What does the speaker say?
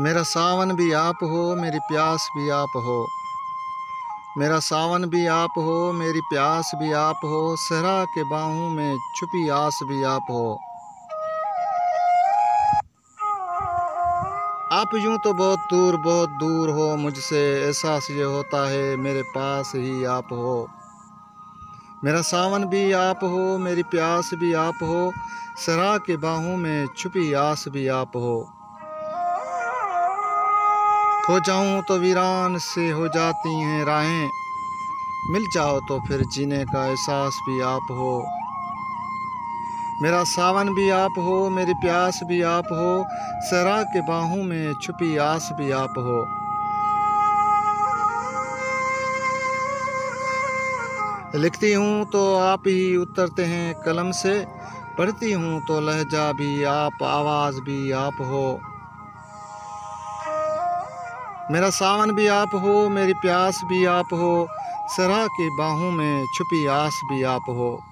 मेरा सावन भी आप हो, मेरी प्यास भी आप हो। मेरा सावन भी आप हो, मेरी प्यास भी आप हो। सहरा के बाहों में छुपी आस भी आप हो। आप यूं तो बहुत दूर हो मुझसे, एहसास ये होता है मेरे पास ही आप हो। मेरा सावन भी आप हो, मेरी प्यास भी आप हो। सहरा के बाहों में छुपी आस भी आप हो। खो जाऊं तो वीरान से हो जाती हैं राहें, मिल जाओ तो फिर जीने का एहसास भी आप हो। मेरा सावन भी आप हो, मेरी प्यास भी आप हो। सहरा के बाहों में छुपी आस भी आप हो। लिखती हूँ तो आप ही उतरते हैं कलम से, पढ़ती हूँ तो लहजा भी आप, आवाज़ भी आप हो। मेरा सावन भी आप हो, मेरी प्यास भी आप हो। सहरा की बाहों में छुपी आस भी आप हो।